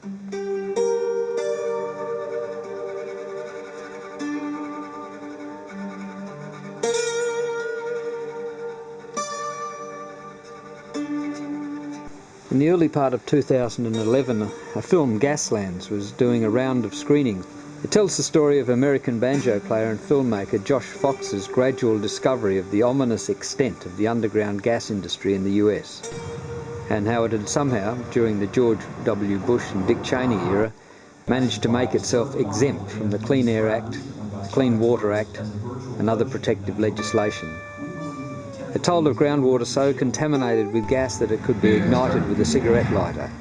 In the early part of 2011, a film, Gaslands, was doing a round of screening. It tells the story of American banjo player and filmmaker Josh Fox's gradual discovery of the ominous extent of the underground gas industry in the US, and how it had somehow, during the George W. Bush and Dick Cheney era, managed to make itself exempt from the Clean Air Act, Clean Water Act, and other protective legislation. It told of groundwater so contaminated with gas that it could be ignited with a cigarette lighter,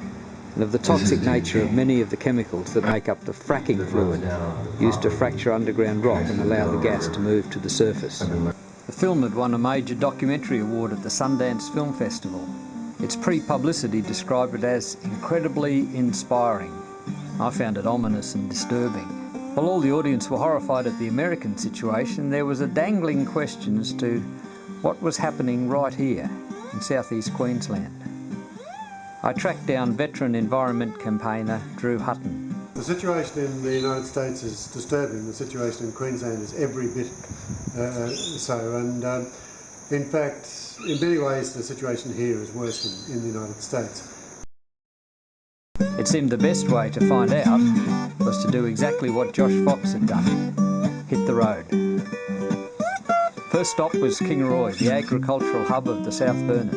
and of the toxic nature of many of the chemicals that make up the fracking fluid used to fracture underground rock and allow the gas to move to the surface. The film had won a major documentary award at the Sundance Film Festival. Its pre-publicity described it as incredibly inspiring. I found it ominous and disturbing. While all the audience were horrified at the American situation, there was a dangling question as to what was happening right here in southeast Queensland. I tracked down veteran environment campaigner Drew Hutton. The situation in the United States is disturbing. The situation in Queensland is every bit so, and in fact, in many ways the situation here is worse than in the United States. It seemed the best way to find out was to do exactly what Josh Fox had done: hit the road. First stop was Kingaroy, the agricultural hub of the South Burnett.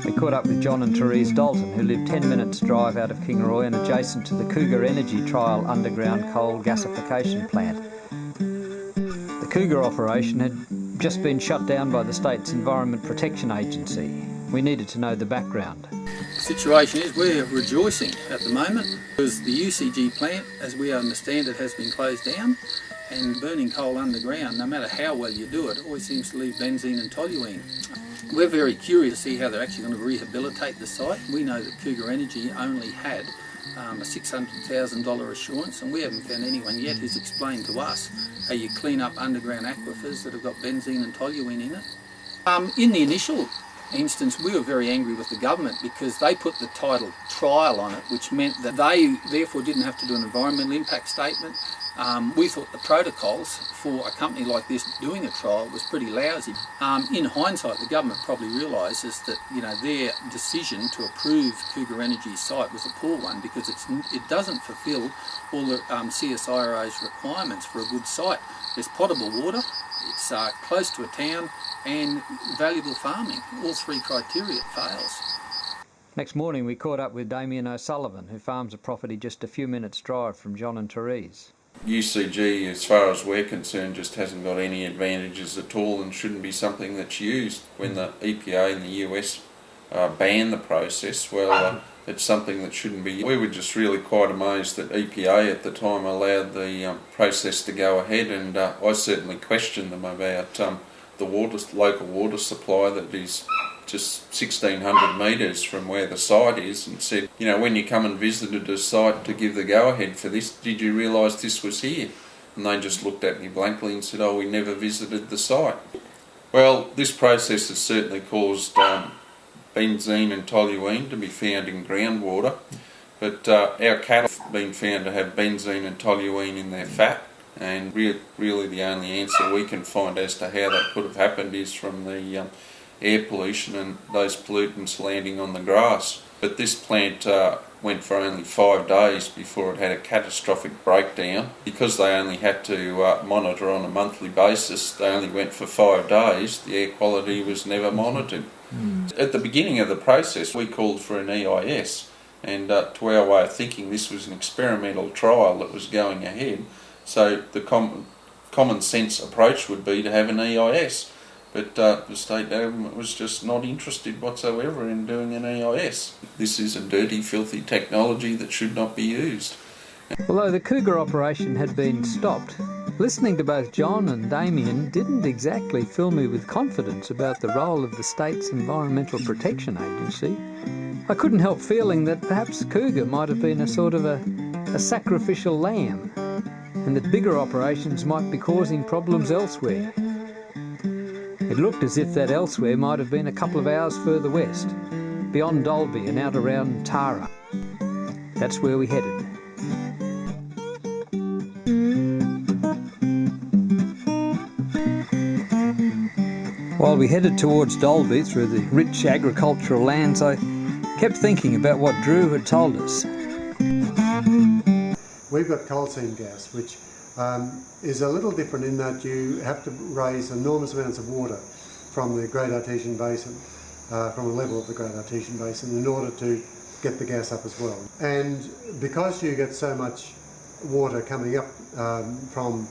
We caught up with John and Therese Dalton, who lived 10 minutes drive out of Kingaroy and adjacent to the Cougar Energy Trial underground coal gasification plant. The Cougar operation had just been shut down by the state's Environment Protection Agency. We needed to know the background. The situation is we're rejoicing at the moment because the UCG plant, as we understand it, has been closed down, and burning coal underground, no matter how well you do it, always seems to leave benzene and toluene. We're very curious to see how they're actually going to rehabilitate the site. We know that Cougar Energy only had a $600,000 assurance, and we haven't found anyone yet who's explained to us how you clean up underground aquifers that have got benzene and toluene in it. In the initial instance, we were very angry with the government because they put the title trial on it, which meant that they therefore didn't have to do an environmental impact statement. We thought the protocols for a company like this doing a trial was pretty lousy. In hindsight, the government probably realises that their decision to approve Cougar Energy's site was a poor one because it doesn't fulfil all the CSIRO's requirements for a good site. There's potable water, it's close to a town, and valuable farming. All three criteria it fails. Next morning we caught up with Damien O'Sullivan, who farms a property just a few minutes' drive from John and Therese. UCG, as far as we're concerned, just hasn't got any advantages at all and shouldn't be something that's used. When the EPA in the US banned the process, well, it's something that shouldn't be. We were just really quite amazed that EPA at the time allowed the process to go ahead, and I certainly questioned them about the local water supply that is just 1,600 metres from where the site is, and said, when you come and visited the site to give the go-ahead for this, did you realise this was here? And they just looked at me blankly and said, oh, we never visited the site. Well, this process has certainly caused benzene and toluene to be found in groundwater, but our cattle have been found to have benzene and toluene in their fat, and really the only answer we can find as to how that could have happened is from the air pollution and those pollutants landing on the grass. But this plant went for only 5 days before it had a catastrophic breakdown. Because they only had to monitor on a monthly basis, they only went for 5 days, the air quality was never monitored. At the beginning of the process we called for an EIS, and to our way of thinking this was an experimental trial that was going ahead, so the common sense approach would be to have an EIS. But the state government was just not interested whatsoever in doing an EIS. This is a dirty, filthy technology that should not be used. Although the Cougar operation had been stopped, listening to both John and Damien didn't exactly fill me with confidence about the role of the state's Environmental Protection Agency. I couldn't help feeling that perhaps Cougar might have been a sort of a sacrificial lamb, and that bigger operations might be causing problems elsewhere. It looked as if that elsewhere might have been a couple of hours further west, beyond Dalby and out around Tara. that's where we headed. While we headed towards Dalby through the rich agricultural lands, I kept thinking about what Drew had told us. We've got coal seam gas, which is a little different in that you have to raise enormous amounts of water from the Great Artesian Basin, from the level of the Great Artesian Basin, in order to get the gas up as well. And because you get so much water coming up from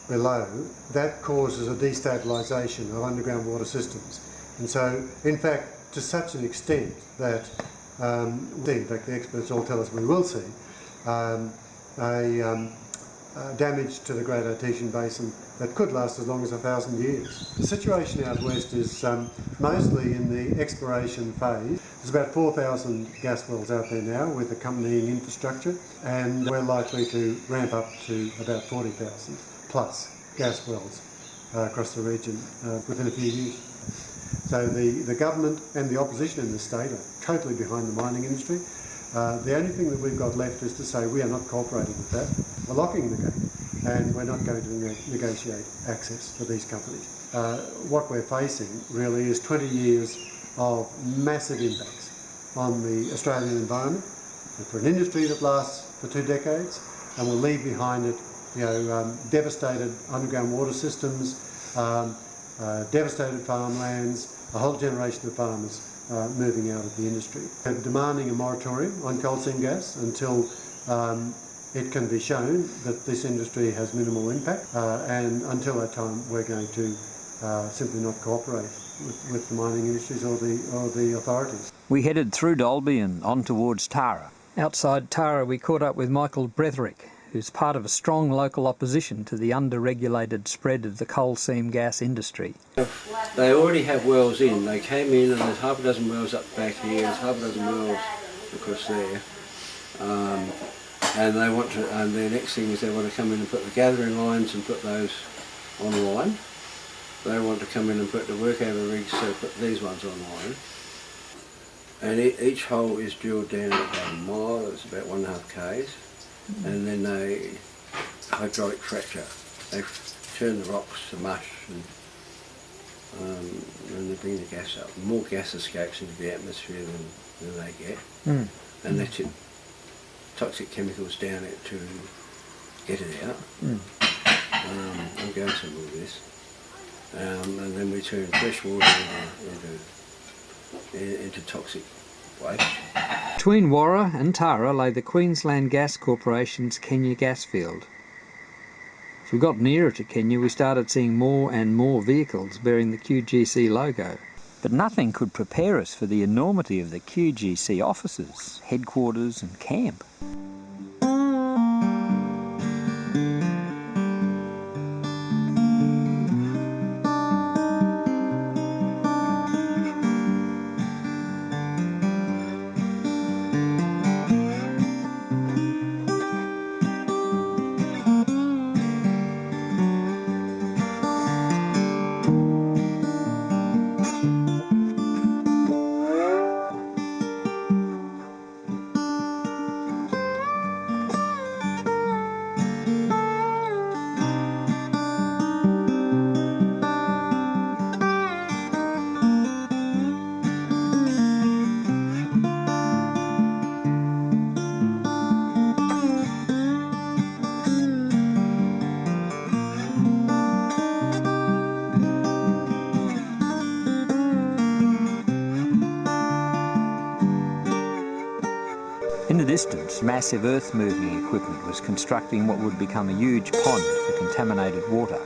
below, that causes a destabilisation of underground water systems. And so, in fact, to such an extent that, in fact, the experts all tell us we will see, damage to the Great Artesian Basin that could last as long as 1,000 years. The situation out west is mostly in the exploration phase. There's about 4,000 gas wells out there now with accompanying infrastructure, and we're likely to ramp up to about 40,000 plus gas wells across the region within a few years. So the government and the opposition in the state are totally behind the mining industry. The only thing that we've got left is to say we are not cooperating with that. We're locking the gate and we're not going to negotiate access for these companies. What we're facing really is 20 years of massive impacts on the Australian environment, and for an industry that lasts for 2 decades and will leave behind it, devastated underground water systems, devastated farmlands, a whole generation of farmers moving out of the industry. We're demanding a moratorium on coal seam gas until it can be shown that this industry has minimal impact, and until that time we're going to simply not cooperate with the mining industries or the authorities. We headed through Dalby and on towards Tara. Outside Tara we caught up with Michael Bretherick, who's part of a strong local opposition to the under-regulated spread of the coal seam gas industry. They already have wells in. They came in and there's half a dozen wells up back here, there's half a dozen wells across there. And they want to, and their next thing is they want to come in and put the gathering lines and put those online. They want to come in and put the workover rigs, so put these ones online. And each hole is drilled down about a mile, it's about 1.5 k's. And then they hydraulic fracture. They turn the rocks to mush and they bring the gas up. More gas escapes into the atmosphere than they get, and that's it. Toxic chemicals down it to get it out. I'm going somewhere with this. And then we turn fresh water into toxic waste. Between Warra and Tara lay the Queensland Gas Corporation's Kenya gas field. As we got nearer to Kenya, we started seeing more and more vehicles bearing the QGC logo. But nothing could prepare us for the enormity of the QGC offices, headquarters and camp. In the distance, massive earth-moving equipment was constructing what would become a huge pond for contaminated water.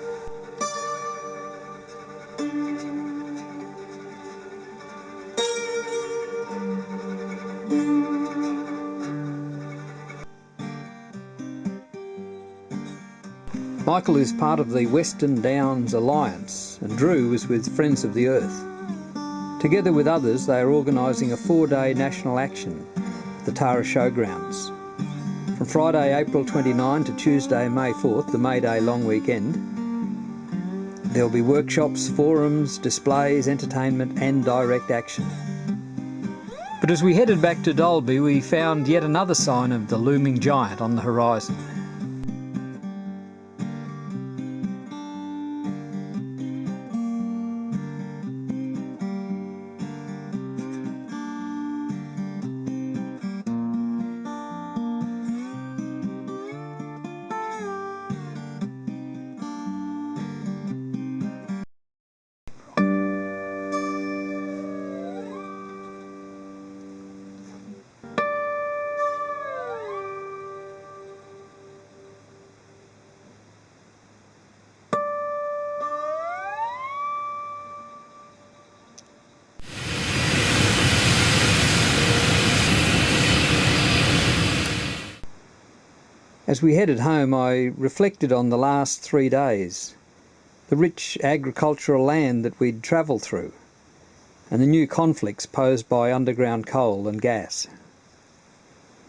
Michael is part of the Western Downs Alliance, and Drew is with Friends of the Earth. Together with others, they are organising a 4-day national action at the Tara Showgrounds. From Friday, April 29 to Tuesday, May 4th, the May Day long weekend, there'll be workshops, forums, displays, entertainment and direct action. But as we headed back to Dalby, we found yet another sign of the looming giant on the horizon. As we headed home, I reflected on the last 3 days, the rich agricultural land that we'd travelled through, and the new conflicts posed by underground coal and gas.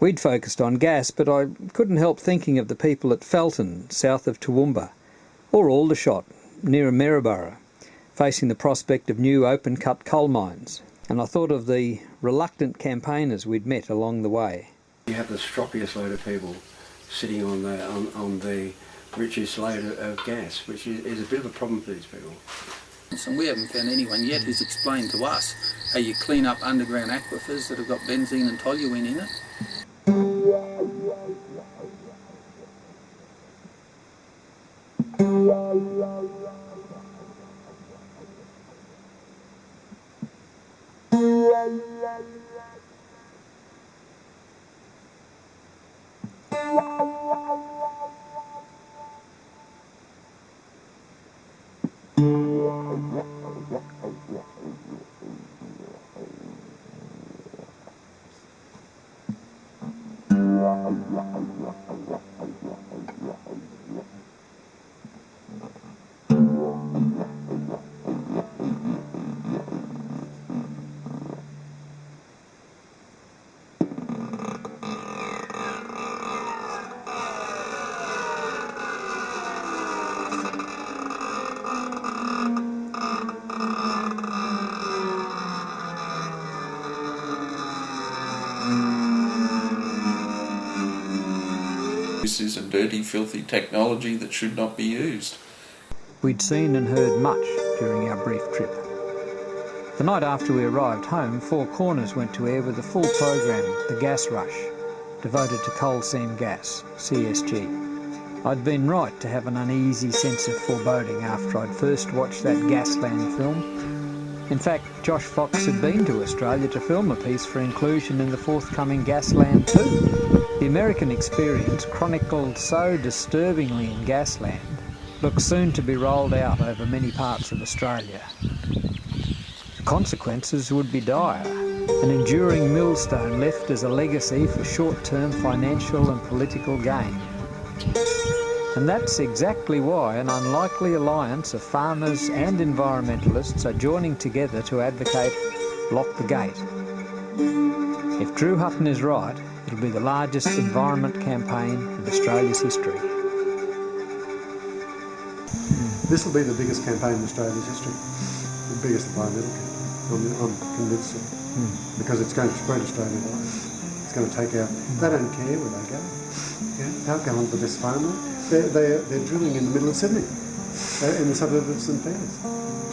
We'd focused on gas, but I couldn't help thinking of the people at Felton, south of Toowoomba, or Aldershot, near Maryborough, facing the prospect of new open-cut coal mines, and I thought of the reluctant campaigners we'd met along the way. You have the stroppiest load of people sitting on the richest load of gas, which is a bit of a problem for these people. And we haven't found anyone yet who's explained to us how you clean up underground aquifers that have got benzene and toluene in it. This is a dirty, filthy technology that should not be used. We'd seen and heard much during our brief trip. The night after we arrived home, Four Corners went to air with a full program, The Gas Rush, devoted to coal seam gas, CSG. I'd been right to have an uneasy sense of foreboding after I'd first watched that Gasland film. In fact, Josh Fox had been to Australia to film a piece for inclusion in the forthcoming Gasland 2. The American experience, chronicled so disturbingly in Gasland, looks soon to be rolled out over many parts of Australia. The consequences would be dire, an enduring millstone left as a legacy for short-term financial and political gain. And that's exactly why an unlikely alliance of farmers and environmentalists are joining together to advocate Lock the Gate. If Drew Hutton is right, it'll be the largest environment campaign in Australia's history. This will be the biggest campaign in Australia's history, the biggest environmental campaign. I'm convinced of it, because it's going to spread Australia wide. It's going to take out. They don't care where they go. Yeah, they'll go on to this farmer. They're drilling in the middle of Sydney, in the suburb of St Peters.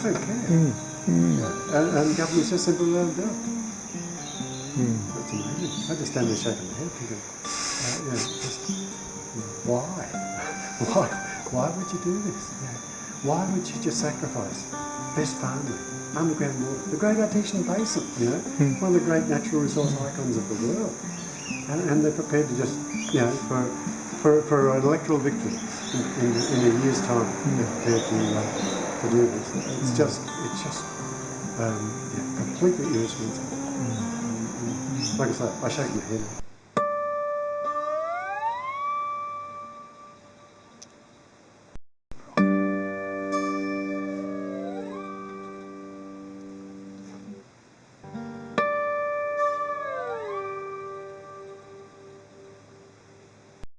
They don't care. And the government's just simply let them do it. That's amazing. I just stand there shaking my head thinking, why? Why would you do this? Why would you just sacrifice best farming, underground water, the Great Artesian Basin, one of the great natural resource icons of the world, and they're prepared to just, for an electoral victory in a year's time, they're prepared to do this. It's just completely irresponsible. Like I say, I shake my head.